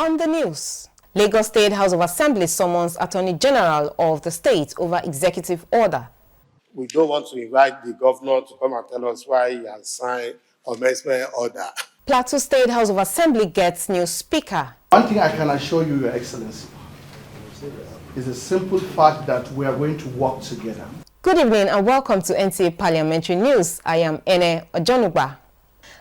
On the news, Lagos State House of Assembly summons Attorney General of the state over executive order. We don't want to invite the governor to come and tell us why he has signed commencement order. Plateau State House of Assembly gets new speaker. One thing I can assure you, Your Excellency, is a simple fact that we are going to work together. Good evening and welcome to NTA Parliamentary News. I am Ene Ojonugba.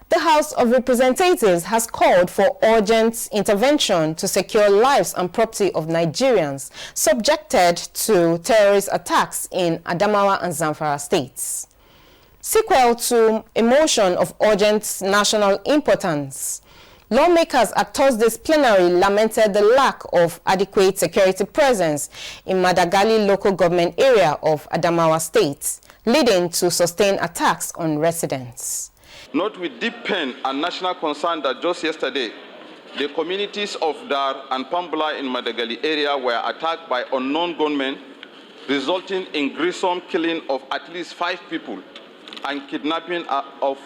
The House of Representatives has called for urgent intervention to secure lives and property of Nigerians subjected to terrorist attacks in Adamawa and Zamfara states. Sequel to a motion of urgent national importance, lawmakers at Thursday's plenary lamented the lack of adequate security presence in Madagali local government area of Adamawa state, leading to sustained attacks on residents. Note with deep pain and national concern that just yesterday, the communities of Dar and Pambula in Madagali area were attacked by unknown gunmen, resulting in gruesome killing of at least 5 people and kidnapping of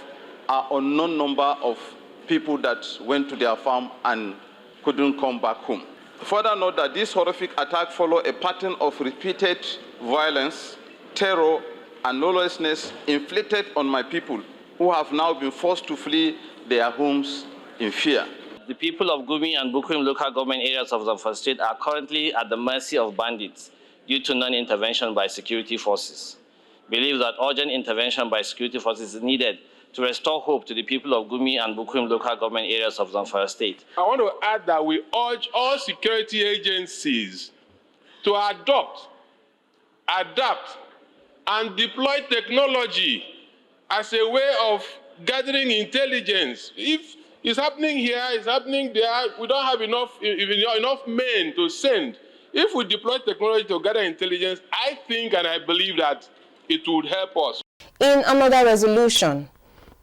an unknown number of people that went to their farm and couldn't come back home. Further note that this horrific attack followed a pattern of repeated violence, terror, and lawlessness inflicted on my people, who have now been forced to flee their homes in fear. The people of Gumi and Bukuim local government areas of Zamfara State are currently at the mercy of bandits due to non-intervention by security forces. Believe that urgent intervention by security forces is needed to restore hope to the people of Gumi and Bukuim local government areas of Zamfara State. I want to add that we urge all security agencies to adapt, and deploy technology as a way of gathering intelligence. If it's happening here, it's happening there, we don't have enough men to send. If we deploy technology to gather intelligence, I think and I believe that it would help us. In another resolution,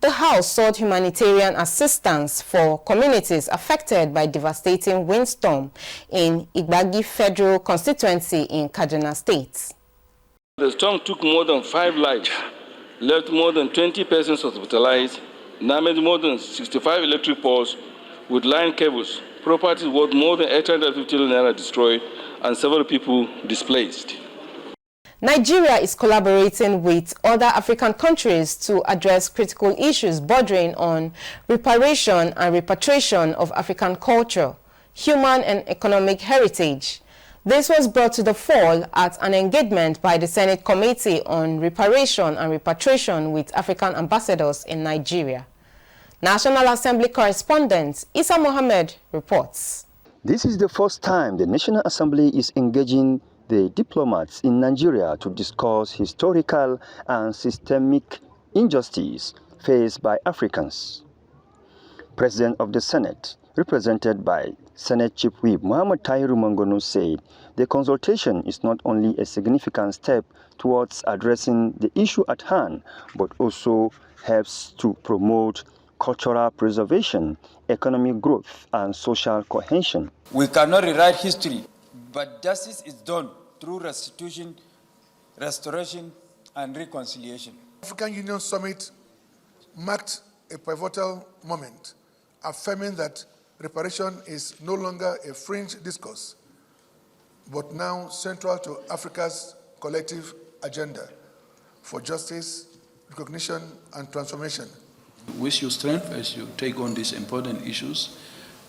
the House sought humanitarian assistance for communities affected by devastating windstorm in Igbagi Federal Constituency in Kaduna State. The storm took more than 5 lives, left more than 20 persons hospitalized, damaged more than 65 electric poles with line cables, properties worth more than 850 naira destroyed, and several people displaced. Nigeria is collaborating with other African countries to address critical issues bordering on reparation and repatriation of African culture, human and economic heritage. This was brought to the fore at an engagement by the Senate Committee on Reparation and Repatriation with African ambassadors in Nigeria. National Assembly correspondent Isa Mohammed reports. This is the first time the National Assembly is engaging the diplomats in Nigeria to discuss historical and systemic injustice faced by Africans. President of the Senate, represented by Senate Chief Whip Muhammad Tahiru Mangonu, said the consultation is not only a significant step towards addressing the issue at hand, but also helps to promote cultural preservation, economic growth, and social cohesion. We cannot rewrite history, but justice is done through restitution, restoration, and reconciliation. African Union Summit marked a pivotal moment, affirming that reparation is no longer a fringe discourse, but now central to Africa's collective agenda for justice, recognition, and transformation. Wish you strength as you take on these important issues.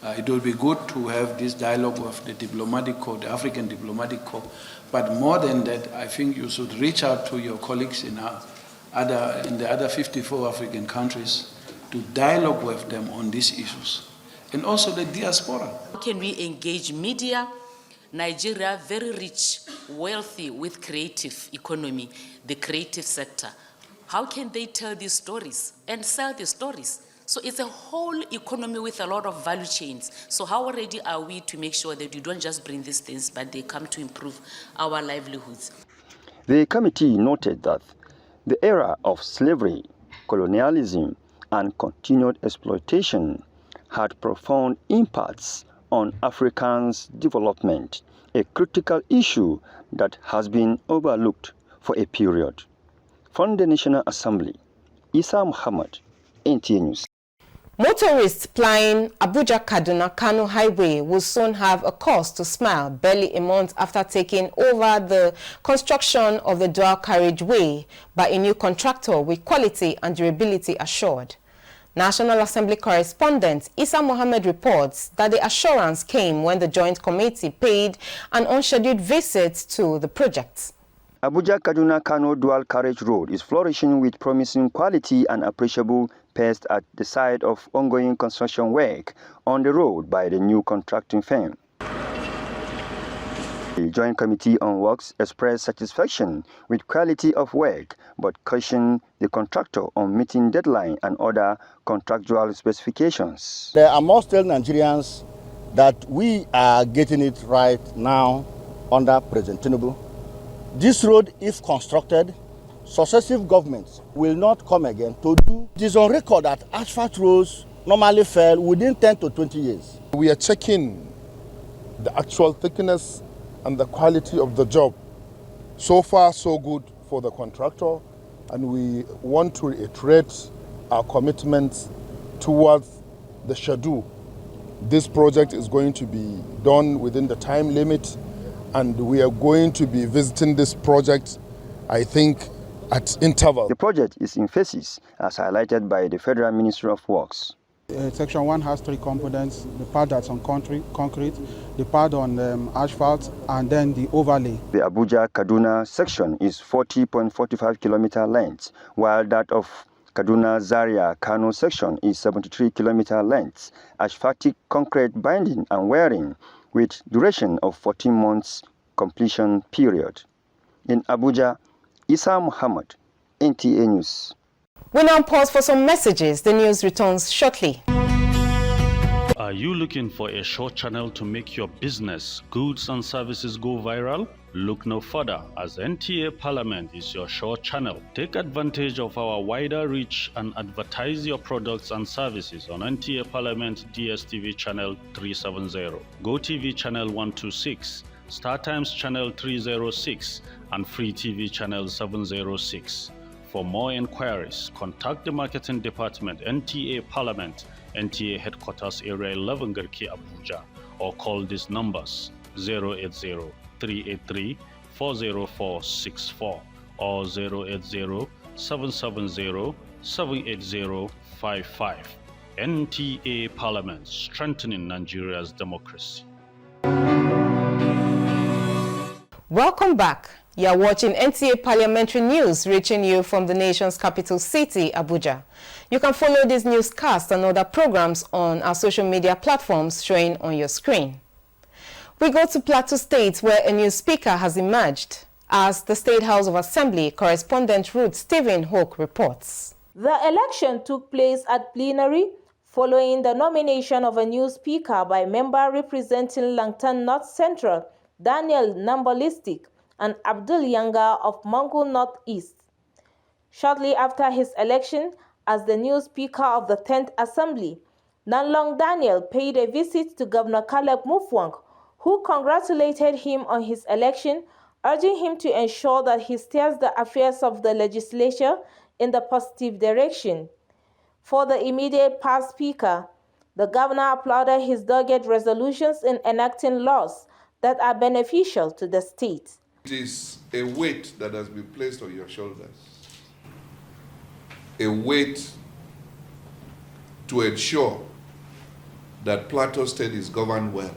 It will be good to have this dialogue with the diplomatic corps, the African diplomatic corps. But more than that, I think you should reach out to your colleagues in the other 54 African countries to dialogue with them on these issues. And also the diaspora. How can we engage media? Nigeria, very rich, wealthy with creative economy, the creative sector. How can they tell these stories and sell these stories? So it's a whole economy with a lot of value chains. So how ready are we to make sure that we don't just bring these things, but they come to improve our livelihoods? The committee noted that the era of slavery, colonialism, and continued exploitation had profound impacts on Africans' development, a critical issue that has been overlooked for a period. From the National Assembly, Isa Muhammad, NTA News. Motorists plying Abuja-Kaduna-Kano Highway will soon have a cause to smile barely a month after taking over the construction of the dual carriageway by a new contractor with quality and durability assured. National Assembly correspondent Isa Mohammed reports that the assurance came when the Joint Committee paid an unscheduled visit to the project. Abuja-Kaduna-Kano dual carriage road is flourishing with promising quality and appreciable pace at the site of ongoing construction work on the road by the new contracting firm. The Joint Committee on Works expressed satisfaction with quality of work, but cautioned the contractor on meeting deadline and other contractual specifications. I must tell Nigerians that we are getting it right now under President Tinubu. This road, if constructed, successive governments will not come again to do. It is on record that asphalt roads normally fail within 10 to 20 years. We are checking the actual thickness and the quality of the job. So far, so good for the contractor, and we want to reiterate our commitment towards the schedule. This project is going to be done within the time limit, and we are going to be visiting this project, I think, at interval. The project is in phases, as highlighted by the Federal Ministry of Works. Section 1 has 3 components: the part that's on concrete, the part on asphalt, and then the overlay. The Abuja-Kaduna section is 40.45 kilometer length, while that of Kaduna-Zaria-Kano section is 73 kilometer length, asphaltic concrete binding and wearing, with duration of 14 months completion period. In Abuja, Isa Muhammad, NTA News. We now pause for some messages. The news returns shortly. Are you looking for a short channel to make your business, goods and services go viral? Look no further, as NTA Parliament is your short channel. Take advantage of our wider reach and advertise your products and services on NTA Parliament DSTV channel 370, GoTV channel 126, StarTimes channel 306, and Free TV channel 706. For more inquiries, contact the Marketing Department, NTA Parliament, NTA Headquarters Area 11 Garki, Abuja, or call these numbers 080-383-40464 or 080-770-78055. NTA Parliament, strengthening Nigeria's democracy. Welcome back. You are watching NTA Parliamentary News, reaching you from the nation's capital city, Abuja. You can follow this newscast and other programs on our social media platforms showing on your screen. We go to Plateau State, where a new speaker has emerged, as the State House of Assembly correspondent Ruth Stephen Hoke reports. The election took place at plenary following the nomination of a new speaker by member representing Langton North Central, Daniel Nambalistic, and Abdul Yanga of Mangu North East. Shortly after his election as the new Speaker of the 10th Assembly, Nanlong Daniel paid a visit to Governor Caleb Mufwang, who congratulated him on his election, urging him to ensure that he steers the affairs of the legislature in the positive direction. For the immediate past Speaker, the governor applauded his dogged resolutions in enacting laws that are beneficial to the state. It is a weight that has been placed on your shoulders, a weight to ensure that Plateau State is governed well.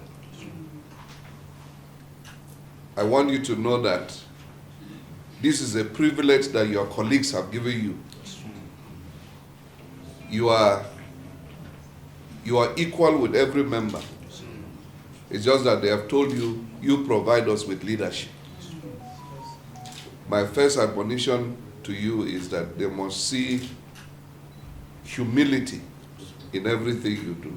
I want you to know that this is a privilege that your colleagues have given you. You are equal with every member. It's just that they have told you, you provide us with leadership. My first admonition to you is that they must see humility in everything you do.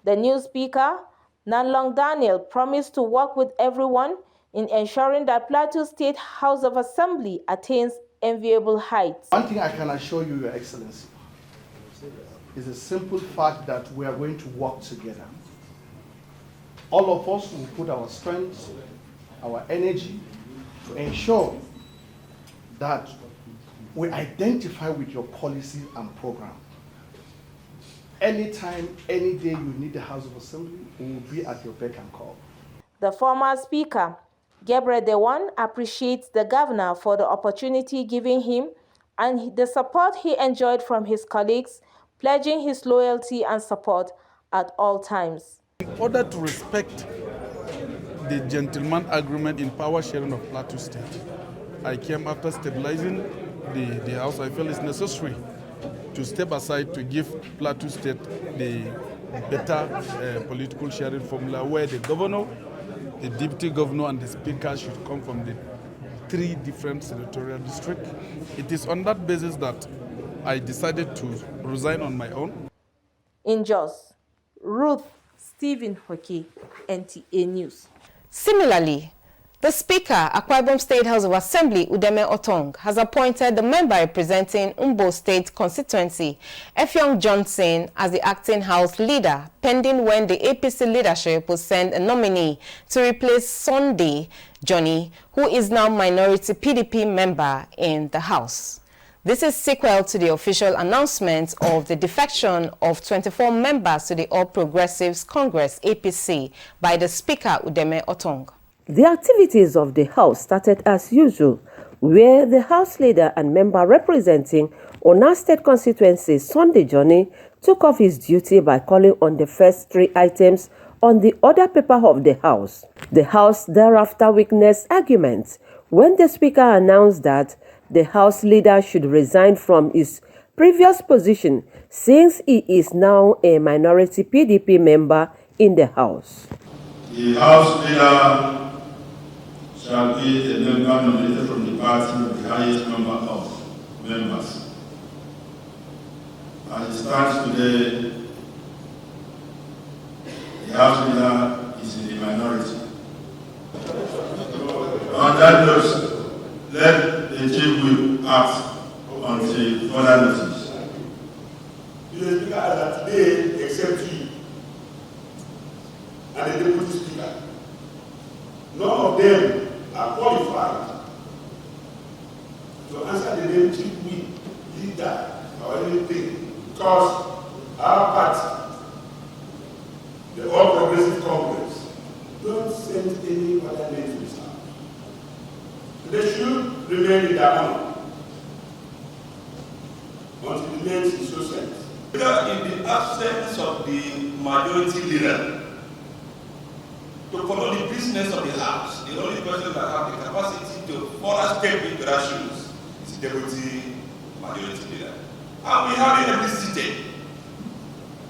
The new speaker, Nanlong Daniel, promised to work with everyone in ensuring that Plateau State House of Assembly attains enviable heights. One thing I can assure you, Your Excellency, is a simple fact that we are going to work together. All of us will put our strength, our energy to ensure that we identify with your policy and program. anytime, any day you need the House of Assembly, we will be at your beck and call. The former Speaker, Gabriel Dewan, appreciates the governor for the opportunity given him and the support he enjoyed from his colleagues, pledging his loyalty and support at all times. In order to respect the gentleman agreement in power sharing of Plateau State, I came after stabilizing the House. I felt it's necessary to step aside to give Plateau State the better political sharing formula where the governor, the deputy governor, and the speaker should come from the 3 different senatorial districts. It is on that basis that I decided to resign on my own. In Jos, Ruth Stephen Hockey, NTA News. Similarly, the Speaker, Akwa Ibom State House of Assembly, Udeme Otong, has appointed the member representing Umbo State constituency, Effiong Johnson, as the acting House leader, pending when the APC leadership will send a nominee to replace Sunday Johnny, who is now minority PDP member in the House. This is sequel to the official announcement of the defection of 24 members to the All Progressives Congress, APC, by the Speaker, Udeme Otong. The activities of the House started as usual, where the House leader and member representing Ona State constituency, Sunday Johnny, took off his duty by calling on the first 3 items on the order paper of the House. The House thereafter witnessed arguments when the Speaker announced that the House leader should resign from his previous position since he is now a minority PDP member in the House. The House leader shall be a member nominated from the party with the highest number of members. As it stands today, the House leader is in the minority. On that note, let the Chief Whip act until further notice. The Speaker has today, except you and the Deputy Speaker, none of them are qualified to answer the name Chief Whip, leader, or anything, because our party, the All Progressive Congress, don't send any other name to this House. They should remain in their honor until the name is so sent. In the absence of the majority leader, to follow the business of the House, the only person that has the capacity to further step into that shoes is the deputy majority leader. And we have it explicitly.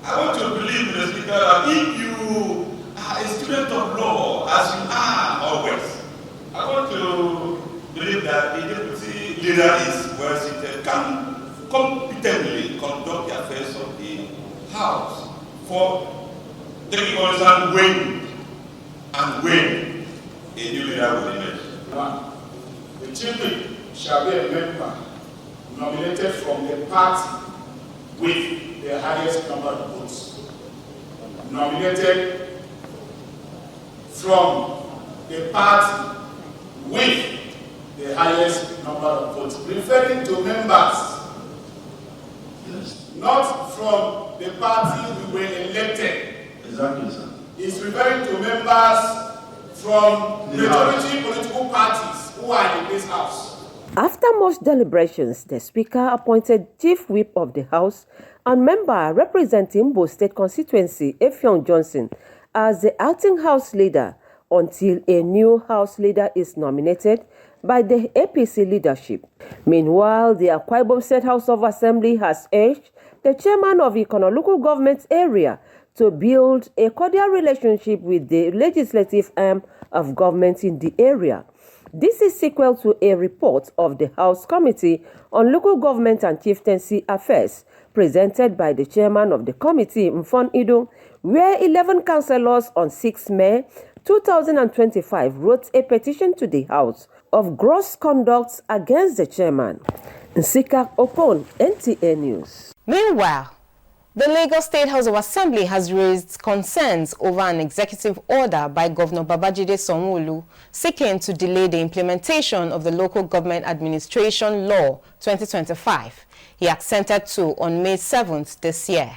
I want to believe, Mr. Speaker, that if you are a student of law, as you are always, I want to believe that the deputy leader is well seated, can competently conduct the affairs of the House for taking concern when a new leader will emerge. The Chief Whip shall be a member nominated from the party with the highest number of votes. Nominated from the party with the highest number of votes. Referring to members, not from the party we were elected. Exactly, sir. Is referring to members from majority political parties who are in this House. After much deliberations, the Speaker appointed Chief Whip of the House and member representing Umbo State constituency, Effiong Johnson, as the acting House leader until a new House leader is nominated by the APC leadership. Meanwhile, the Akwa Ibom State House of Assembly has urged the chairman of Ikono local government area to build a cordial relationship with the legislative arm of government in the area. This is sequel to a report of the House Committee on Local Government and Chieftaincy Affairs presented by the chairman of the committee, Mfon Ido, where 11 councillors on 6 May 2025 wrote a petition to the House of gross conduct against the chairman. Nsika Okon, NTA News. Meanwhile, the Lagos State House of Assembly has raised concerns over an executive order by Governor Babajide Sanwo-Olu seeking to delay the implementation of the Local Government Administration Law 2025 he assented to on May 7th this year.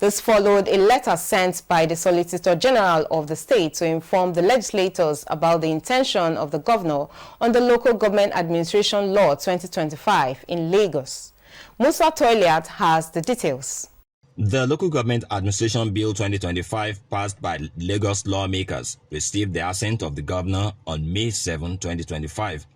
This followed a letter sent by the Solicitor General of the state to inform the legislators about the intention of the governor on the Local Government Administration Law 2025 in Lagos. Musa Toiliat has the details. The Local Government Administration Bill 2025, passed by Lagos lawmakers, received the assent of the governor on May 7, 2025.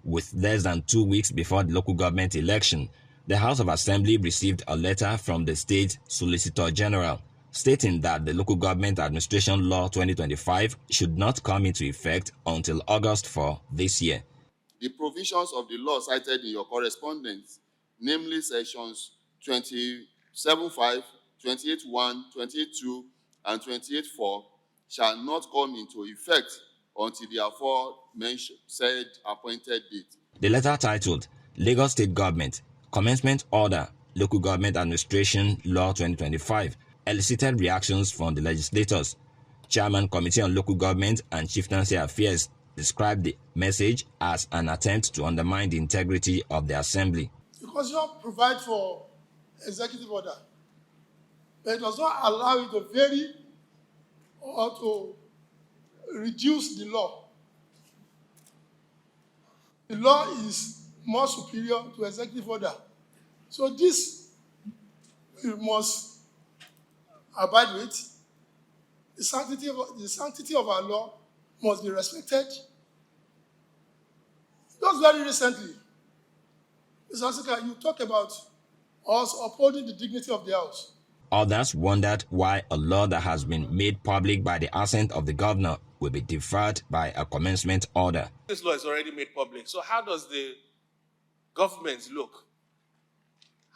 With less than 2 weeks before the local government election, the House of Assembly received a letter from the State Solicitor General stating that the Local Government Administration Law 2025 should not come into effect until August 4 this year. The provisions of the law cited in your correspondence, namely sections 27.5, 28.1, 28.2, and 28.4, shall not come into effect until the aforementioned said appointed date. The letter titled Lagos State Government Commencement Order Local Government Administration Law 2025 elicited reactions from the legislators. Chairman Committee on Local Government and Chieftaincy Affairs described the message as an attempt to undermine the integrity of the assembly. The Constitution provides for executive order, but it does not allow it to vary or to reduce the law. The law is more superior to executive order. So this we must abide with. The sanctity of our law must be respected. Just very recently, Mr. Speaker, you talk about us upholding the dignity of the House. Others wondered why a law that has been made public by the assent of the governor will be deferred by a commencement order. This law is already made public. So how does the government look?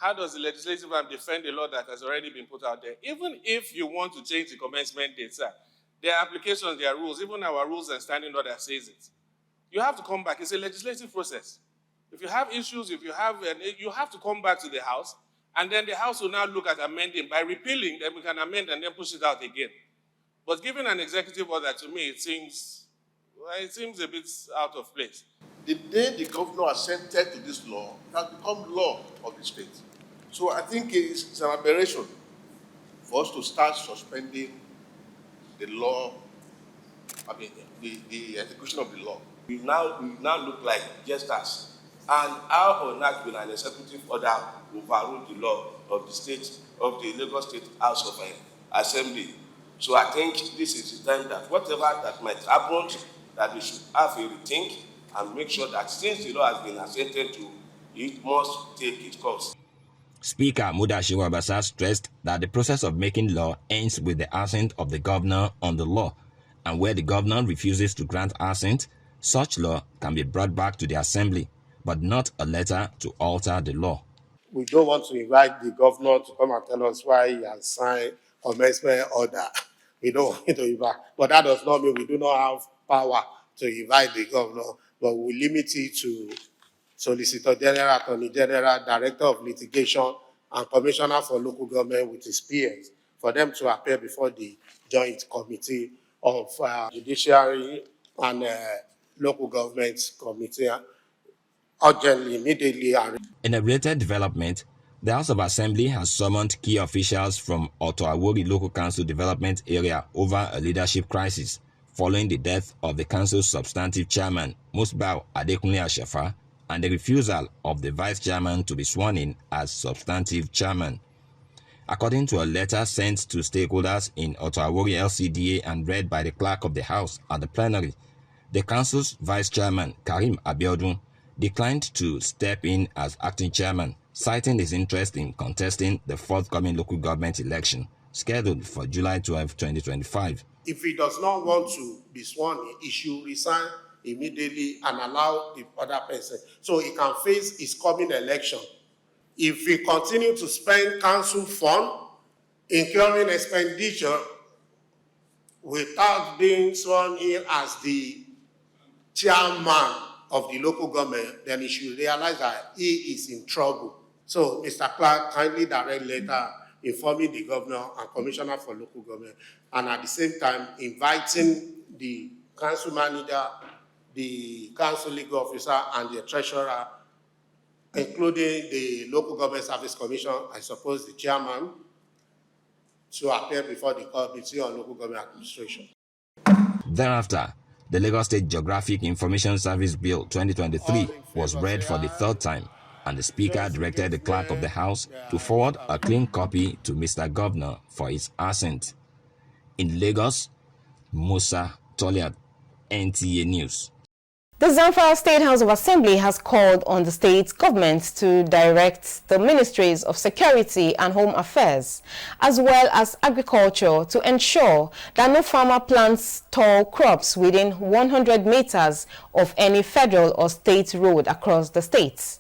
How does the legislative arm defend a law that has already been put out there? Even if you want to change the commencement date, sir, there are applications, there are rules. Even our rules and standing order says it. You have to come back. It's a legislative process. If you have issues, you have to come back to the House, and then the House will now look at amending. By repealing, then we can amend and then push it out again. But giving an executive order, to me, it seems a bit out of place. The day the governor assented to this law, it has become law of the state. So I think it's an aberration for us to start suspending the law, the execution of the law. We now look like jesters. And how on earth will an executive order overrule the law of the state, of the Lagos State House of Assembly? So I think this is the time that whatever that might happen, that we should have a rethink and make sure that since the law has been assented to, it must take its course. Speaker Mudashiru Obasa stressed that the process of making law ends with the assent of the governor on the law, and where the governor refuses to grant assent, such law can be brought back to the assembly, but not a letter to alter the law. We don't want to invite the governor to come and tell us why he has signed a commencement order. We don't want to invite, but that does not mean we do not have power to invite the governor, but we limit it to Solicitor General, Attorney General, Director of Litigation, and Commissioner for Local Government with his peers, for them to appear before the Joint Committee of Judiciary and Local Government Committee urgently, immediately. In a related development, the House of Assembly has summoned key officials from Otoawori Local Council Development Area over a leadership crisis following the death of the council's substantive chairman, Musbau Adekunle Ashafa, and the refusal of the vice chairman to be sworn in as substantive chairman. According to a letter sent to stakeholders in Otoawori LCDA and read by the clerk of the House at the plenary, the council's vice chairman, Karim Abiodun, declined to step in as acting chairman, citing his interest in contesting the forthcoming local government election, scheduled for July 12, 2025. If he does not want to be sworn in, he should resign immediately and allow the other person so he can face his coming election. If he continues to spend council fund, incurring expenditure without being sworn in as the chairman of the local government, then he should realize that he is in trouble. So, Mr. Clark, kindly direct letter informing the governor and commissioner for local government, and at the same time inviting the council manager, the council legal officer, and the treasurer, including the local government service commission, I suppose the chairman, to appear before the Committee on Local Government Administration. Thereafter, the Lagos State Geographic Information Service Bill 2023 was read for the third time, and the Speaker directed the Clerk of the House to forward a clean copy to Mr. Governor for his assent. In Lagos, Musa Toliat, NTA News. The Zamfara State House of Assembly has called on the state government to direct the Ministries of Security and Home Affairs, as well as Agriculture, to ensure that no farmer plants tall crops within 100 meters of any federal or state road across the state.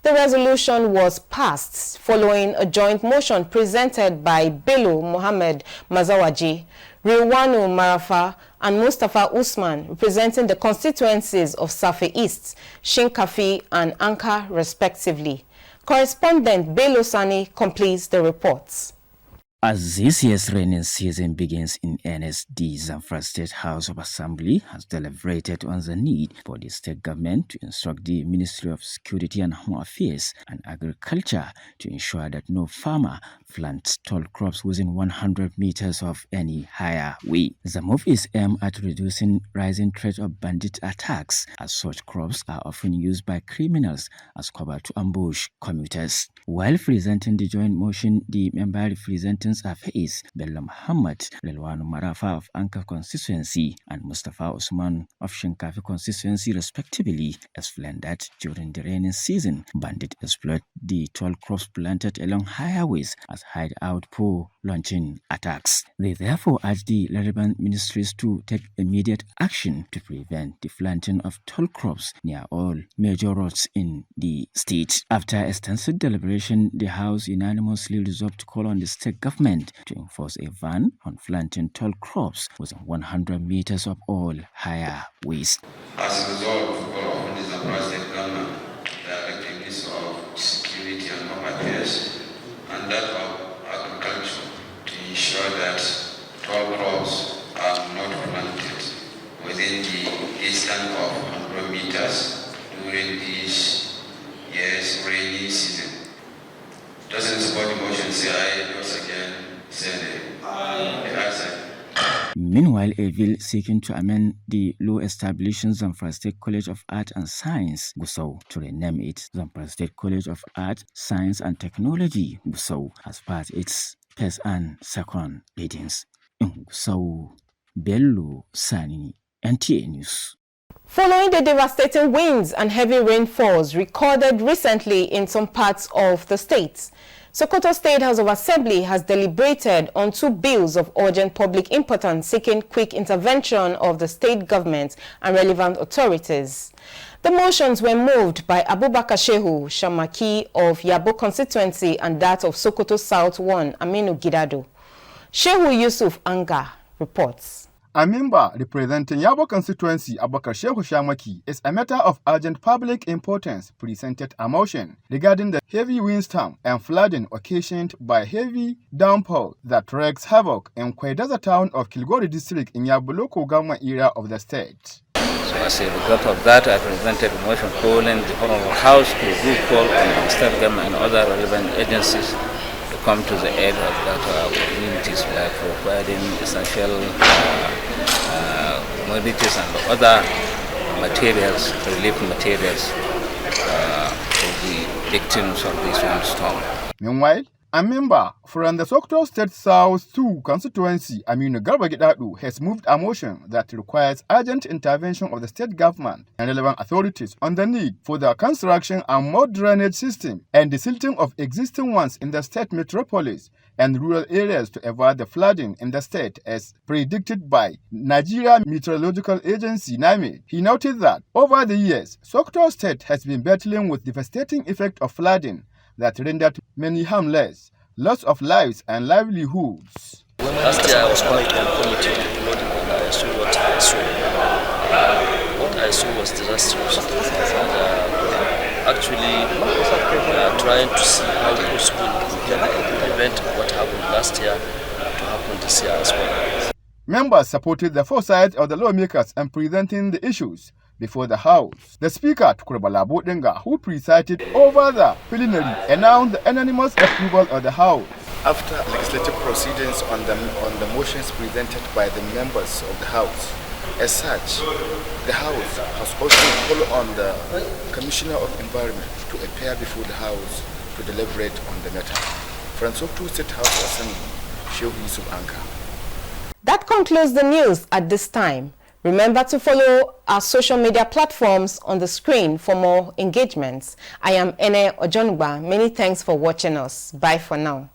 The resolution was passed following a joint motion presented by Bello Mohammed Mazawaji, Rilwanu Marafa and Mustafa Usman, representing the constituencies of Safi East, Shinkafi and Anka respectively. Correspondent Bello Sani completes the reports. As this year's rainy season begins in earnest, the Zamfara State House of Assembly has deliberated on the need for the state government to instruct the Ministry of Security and Home Affairs and Agriculture to ensure that no farmer plants tall crops within 100 meters of any higher way. The move is aimed at reducing rising threat of bandit attacks, as such crops are often used by criminals as cover to ambush commuters. While presenting the joint motion, the member representing Affairs, Bello Muhammad, Rilwanu Marafa of Anka constituency and Mustafa Usman of Shinkafi constituency respectively, explained that during the rainy season, bandits exploit the tall crops planted along highways as hideout for launching attacks. They therefore urge the relevant ministries to take immediate action to prevent the planting of tall crops near all major roads in the state. After extensive deliberation, the House unanimously resolved to call on the state government to enforce a ban on planting tall crops within 100 meters of all higher ways. As a result, we call on the Zamfara State government, the Ministry of Security and Home Affairs, and that of Agriculture to ensure that tall crops are not planted within the distance of 100 meters during this year's rainy season. Doesn't support the motion, say aye. Once again, say aye. Meanwhile, a bill seeking to amend the law establishing Zamfara State College of Art and Science, Gusau, to rename it Zamfara State College of Art, Science and Technology, Gusau, has passed its first and second readings. In Gusau, Bello Sani, NTA News. Following the devastating winds and heavy rainfalls recorded recently in some parts of the state, Sokoto State House of Assembly has deliberated on 2 bills of urgent public importance seeking quick intervention of the state government and relevant authorities. The motions were moved by Abubakar Shehu Shamaki of Yabo constituency and that of Sokoto South 1, Aminu Gidado. Shehu Yusuf Anga reports. A member representing Yabo constituency, Abubakar Shehu Shamaki, is a matter of urgent public importance, presented a motion regarding the heavy windstorm and flooding occasioned by heavy downpour that wreaks havoc in Kwedaza town of Kilgore district in Yabo local government area of the state. So as a result of that, I presented a motion calling the Honorable House to do call on the state government and other relevant agencies to come to the aid of that communities by providing essential commodities and other materials, relief materials to the victims of this windstorm. Meanwhile, a member from the Sokoto State South 2 constituency, Aminu Gidadu, has moved a motion that requires urgent intervention of the state government and relevant authorities on the need for the construction and more drainage system and the silting of existing ones in the state metropolis and rural areas to avoid the flooding in the state as predicted by Nigerian Meteorological Agency (NIME). He noted that over the years, Sokoto State has been battling with devastating effect of flooding that rendered many harmless, loss of lives and livelihoods. Last year I was quite on committee to flooding and I saw what I saw. What I saw was disastrous. And actually we are trying to see how possible we can prevent what happened last year to happen this year as well. Members supported the foresight of the lawmakers in presenting the issues before the House. The Speaker, Tukurabala Bodenga, who presided over the plenary, announced the unanimous approval of the House. After legislative proceedings on the motions presented by the members of the House. As such, the House has also called on the Commissioner of Environment to appear before the House to deliberate on the matter. From Sokoto State House Assembly, Sheikh Yusuf Anka. That concludes the news at this time. Remember to follow our social media platforms on the screen for more engagements. I am NTA Ojonugba. Many thanks for watching us. Bye for now.